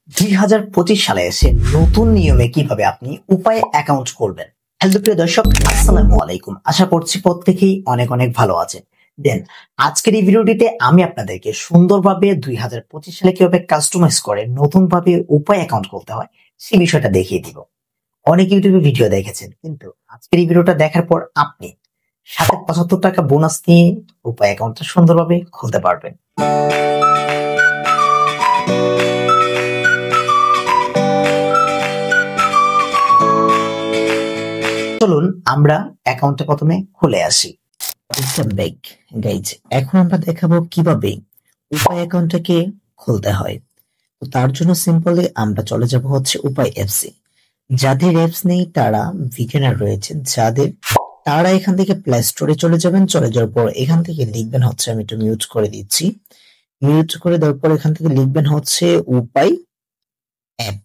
2025 সালে এসে নতুন নিয়মে কিভাবে আপনি উপায় অ্যাকাউন্ট করবেন। হ্যালো প্রিয় দর্শক, আসসালামু আলাইকুম। আশা করছি প্রত্যেকেই অনেক অনেক ভালো আছেন। দেন আজকের এই ভিডিওটিতে আমি আপনাদেরকে সুন্দরভাবে 2025 সালে কিভাবে কাস্টমাইজ করে নতুন ভাবে উপায় অ্যাকাউন্ট করতে হয় সেই বিষয়টা দেখিয়ে দিব। অনেক ইউটিউবে ভিডিও দেখেছেন, কিন্তু আজকের এই ভিডিওটা দেখার পর আপনি সাথে 75 টাকা বোনাস নিয়ে উপায় অ্যাকাউন্টটা সুন্দরভাবে খুলতে পারবেন। চলুন আমরা অ্যাকাউন্টটা প্রথমে খুলে আসি। গাইজ, এখন আমরা দেখাবো কিভাবে উপায় অ্যাকাউন্টটাকে খুলতে হয়। তো তার জন্য সিম্পলি আমরা চলে যাব হচ্ছে উপায় অ্যাপসে। যাদের অ্যাপস নেই তারা বিগিনার রয়েছে, তারা এখান থেকে প্লে স্টোরে চলে যাবেন। চলে যাওয়ার পর এখান থেকে লিখবেন হচ্ছে, আমি একটু মিউট করে দিচ্ছি, মিউট করে দেওয়ার পর এখান থেকে লিখবেন হচ্ছে উপায় অ্যাপ।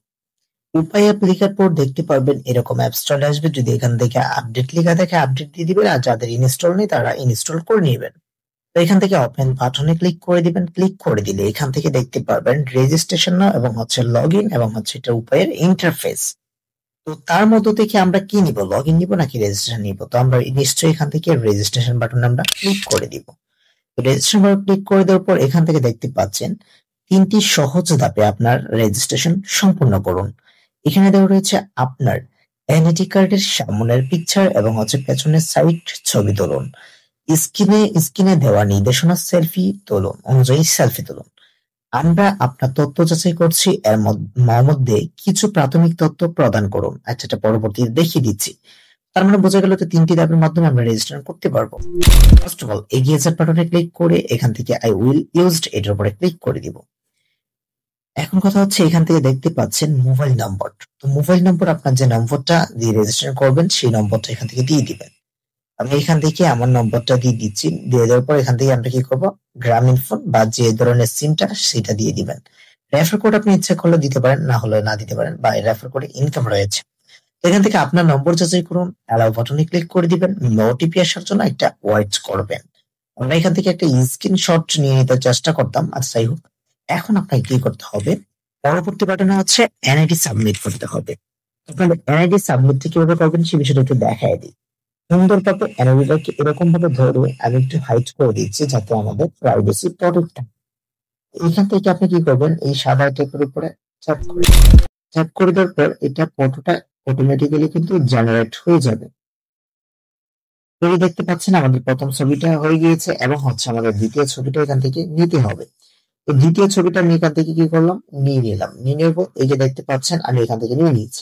উপায় অ্যাপ লেখার পর দেখতে পারবেন এরকম অ্যাপস চলে আসবে। যদি এখান থেকে আপডেট লেখা থাকে আপডেট দিয়ে দিবেন, আর যাদের ইনস্টল নেই তারা ইনস্টল করে নেবেন। তো এখান থেকে ওপেন বাটনে ক্লিক করে দিবেন। ক্লিক করে দিলে এখান থেকে দেখতে পারবেন রেজিস্ট্রেশন নাও এবং হচ্ছে লগ ইন এবং হচ্ছে এটা উপায়ের ইন্টারফেস। তো তার মধ্য থেকে আমরা কি নিব, লগ ইন নিব নাকি রেজিস্ট্রেশন নিব? তো আমরা নিশ্চয়ই এখান থেকে রেজিস্ট্রেশন বাটনে আমরা ক্লিক করে দিব। তো রেজিস্ট্রেশন বাটন ক্লিক করে দেওয়ার পর এখান থেকে দেখতে পাচ্ছেন 3টি সহজ ধাপে আপনার রেজিস্ট্রেশন সম্পূর্ণ করুন। এখানে দেওয়া রয়েছে আপনার এনআইডি কার্ডের সামনের পিকচার এবং হচ্ছে পেছনের সাইড ছবি তুলুন। স্ক্রিনে দেওয়া নির্দেশনা সেলফি তুলুন, অনুযায়ী সেলফি তুলুন। আমরা আপনার তথ্য যাচাই করছি, এর মধ্যে কিছু প্রাথমিক তথ্য প্রদান করুন। আচ্ছা, এটা পরবর্তীতে দেখিয়ে দিচ্ছি। তার মানে বোঝা গেল যে 3টি ধাপের মাধ্যমে আমরা রেজিস্ট্রেশন করতে পারবো। ফার্স্ট অফ অল এগিয়ে যাওয়ার বাটনে ক্লিক করে এখান থেকে আই উইল ইউজড এটার উপরে ক্লিক করে দিব। এখন কথা হচ্ছে এখান থেকে দেখতে পাচ্ছেন মোবাইল নম্বর। তো মোবাইল নম্বর আপনার যে নম্বরটা দিয়ে রেজিস্ট্রেশন করবেন সেই নম্বরটা এখান থেকে দিয়ে দিবেন। আমি এখান থেকে আমার নম্বরটা দিয়ে দিচ্ছি। দিয়ে দেওয়ার পর এখান থেকে আমরা কি করবো, গ্রামীণ ফোন বা যে ধরনের সিমটা সেটা দিয়ে দিবেন। রেফার কোড আপনি ইচ্ছা করলে দিতে পারেন, না হলে না দিতে পারেন, বা রেফার কোডে ইনকাম রয়েছে। এখান থেকে আপনার নম্বর যাচাই করুন, অ্যালাউ বাটনে ক্লিক করে দিবেন। ওটিপি আসার জন্য একটা ওয়েট করবেন। আমরা এখান থেকে একটা স্ক্রিনশট নিয়ে নিতে চেষ্টা করতাম, আর যাই হোক। এখন আপনাকে কি করতে হবে, পরবর্তী বাটনে হচ্ছে এনআইডি সাবমিট করতে হবে। আপনাদের এনআইডি সাবমিট কিভাবে করবেন সে বিষয়টা একটু দেখায় দিই। সুন্দরভাবে এনআইডিটাকে এরকম ভাবে ধরে আমি একটু হাইড করে দিচ্ছি যাতে আমাদের প্রাইভেসি প্রটেক্ট থাকে। এখান থেকে আপনি কি করবেন, এই সাদা টেপের উপরে ট্যাপ করে দেওয়ার পর এটা ফটোটা অটোমেটিক্যালি কিন্তু জেনারেট হয়ে যাবে। তো এই দেখতে পাচ্ছেন আমাদের প্রথম ছবিটা হয়ে গিয়েছে এবং হচ্ছে আমাদের দ্বিতীয় ছবিটা এখান থেকে নিতে হবে। তো দ্বিতীয় ছবিটা আমি এখান থেকে কি করলাম, নিয়ে নিলাম। নিয়ে নেব, এই যে দেখতে পাচ্ছেন আমি এখান থেকে নিয়ে নিয়েছি।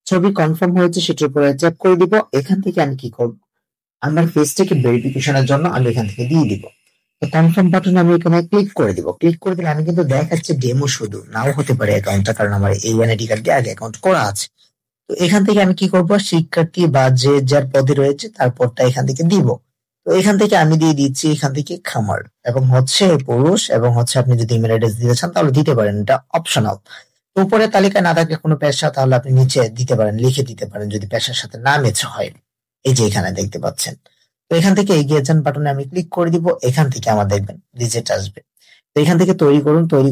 ছবি কনফার্ম হয়েছে সেটার উপরে ট্যাপ করে দিব। এখান থেকে আমি কি করব, আমার ফেসটাকে ভেরিফিকেশনের জন্য আমি এখান থেকে দিয়ে দিব। তো কনফার্ম বাটনে আমি এখানে ক্লিক করে দিব। ক্লিক করে দিলে আমি কিন্তু দেখাচ্ছে ডেমো, শুধু নাও হতে পারে অ্যাকাউন্টটা, কারণ আমার এই এনআইডি কার্ড দিয়ে আগে অ্যাকাউন্ট করা আছে। তো এখান থেকে আমি কি করব, শিক্ষার্থী বা যে যার পদে রয়েছে তার পদটা এখান থেকে দিব। তো এখান থেকে আমি দিয়ে দিচ্ছি এখান থেকে খামার এবং হচ্ছে পুরুষ, এবং হচ্ছে আপনি যদি ইমেল অ্যাড্রেস দিতে চান তাহলে দিতে পারেন, এটা অপশনাল। উপরে তালিকায় না থাকলে কোনো পেশা তাহলে আপনি নিচে দিতে পারেন, লিখে দিতে পারেন যদি পেশার সাথে না মেচে হয়। এই যে এখানে দেখতে পাচ্ছেন। তো এখান থেকে এগিয়ে যান বাটনে আমি ক্লিক করে দিব। এখান থেকে আমার দেখবেন রিজেক্ট আসবে। তো এখান থেকে তৈরি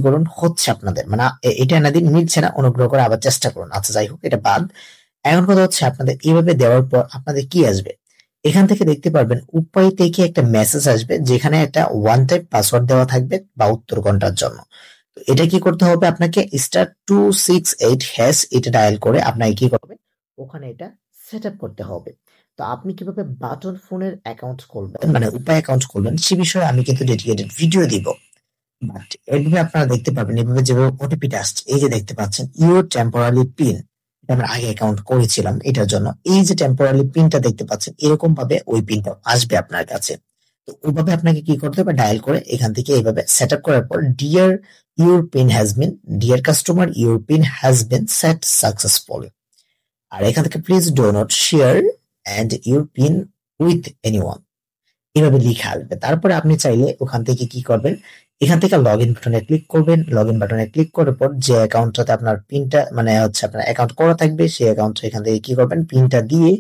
করুন হচ্ছে আপনাদের, মানে এটা এনাদিন মিলছে না, অনুগ্রহ করে আবার চেষ্টা করুন। আচ্ছা যাই হোক, এটা বাদ। এখন কথা হচ্ছে আপনাদের এইভাবে দেওয়ার পর আপনাদের কি আসবে, এখান থেকে দেখতে পারবেন উপায় থেকে একটা মেসেজ আসবে যেখানে একটা ওয়ান টাইম পাসওয়ার্ড দেওয়া থাকবে 72 ঘন্টার জন্য। তো এটা কি করতে হবে, আপনাকে *268# এটা ডায়াল করে আপনাকে কি করবে, ওখানে এটা সেট আপ করতে হবে। তো আপনি কিভাবে বাটন ফোনের অ্যাকাউন্ট খুলবেন, মানে উপায় অ্যাকাউন্ট খুলবেন সে বিষয়ে আমি কিন্তু ডেডিকেটেড ভিডিও দিব। বাট এইভাবে আপনারা দেখতে পাবেন, এভাবে যেভাবে ওটিপিটা আসছে, এই যে দেখতে পাচ্ছেন ইউর টেম্পোরারি পিন, আমরা আগে অ্যাকাউন্ট করেছিলাম এটার জন্য। এই যে টেম্পোরারি পিনটা দেখতে পাচ্ছেন, এরকম ভাবে ওই পিনটা আসবে আপনার কাছে। তো ওইভাবে আপনাকে কি করতে হবে, ডায়াল করে এখান থেকে এইভাবে সেট আপ করার পর dear customer your PIN has been set successfully, আর এখান থেকে please do not share and your PIN with anyone, এভাবে লিখে আসবে। তারপরে আপনি চাইলে ওখান থেকে কি করবেন, এখান থেকে লগ ইন বাটনে ক্লিক করবেন। লগ ইন বাটনে ক্লিক করার পর যে অ্যাকাউন্টটাতে আপনার পিনটা মানে হচ্ছে আপনার অ্যাকাউন্ট করা থাকবে সেই অ্যাকাউন্টটা এখান থেকে কি করবেন, পিনটা দিয়ে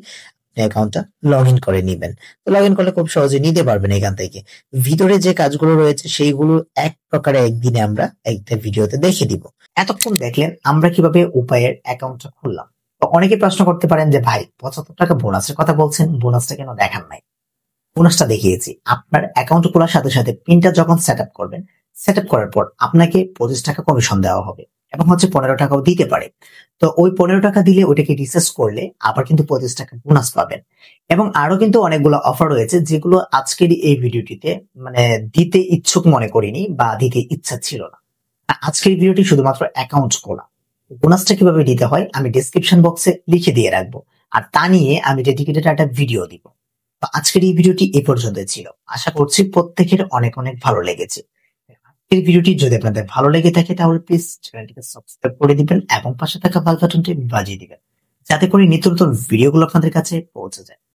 আপনি অ্যাকাউন্টটা লগ ইন করে নিবেন। তো লগ ইন করলে খুব সহজে নিতে পারবেন এখান থেকে। ভিতরে যে কাজগুলো রয়েছে সেইগুলো এক প্রকারে একদিনে আমরা একটা ভিডিওতে দেখে দিব। এতক্ষণ দেখলেন আমরা কিভাবে উপায়ের অ্যাকাউন্টটা খুললাম। তো অনেকে প্রশ্ন করতে পারেন যে ভাই 75 টাকা বোনাসের কথা বলছেন, বোনাসটা কেন দেখান নাই? বোনাসটা দেখিয়েছি। আপনার অ্যাকাউন্ট খোলার সাথে সাথে পিনটা যখন সেট আপ করবেন, সেট আপ করার পর আপনাকে 25 টাকা কমিশন দেওয়া হবে এবং 15 টাকাও দিতে পারে। তো ওই 15 টাকা দিলে ওইটাকে রিসার্চ করলে আবার কিন্তু 25 টাকা বোনাস পাবেন। এবং আরো কিন্তু অনেকগুলো অফার রয়েছে যেগুলো আজকের এই ভিডিওটিতে মানে দিতে ইচ্ছুক মনে করিনি বা দিতে ইচ্ছা ছিল না। আজকের ভিডিওটি শুধুমাত্র অ্যাকাউন্ট খোলা। বোনাসটা কিভাবে দিতে হয় আমি ডিসক্রিপশন বক্সে লিখে দিয়ে রাখবো। আর তা নিয়ে আমি ডেডিকেটেড একটা ভিডিও দিব। তো আজকের এই ভিডিওটি এই পর্যন্ত ছিল। আশা করছি প্রত্যেকের অনেক অনেক ভালো লেগেছে। আজকের ভিডিওটি যদি আপনাদের ভালো লেগে থাকে তাহলে প্লিজ চ্যানেলটিকে সাবস্ক্রাইব করে দিবেন এবং পাশে থাকা বেল বাটনটি বাজিয়ে দিবেন যাতে করে নিত্য নতুন ভিডিওগুলো আপনাদের কাছে পৌঁছে যায়।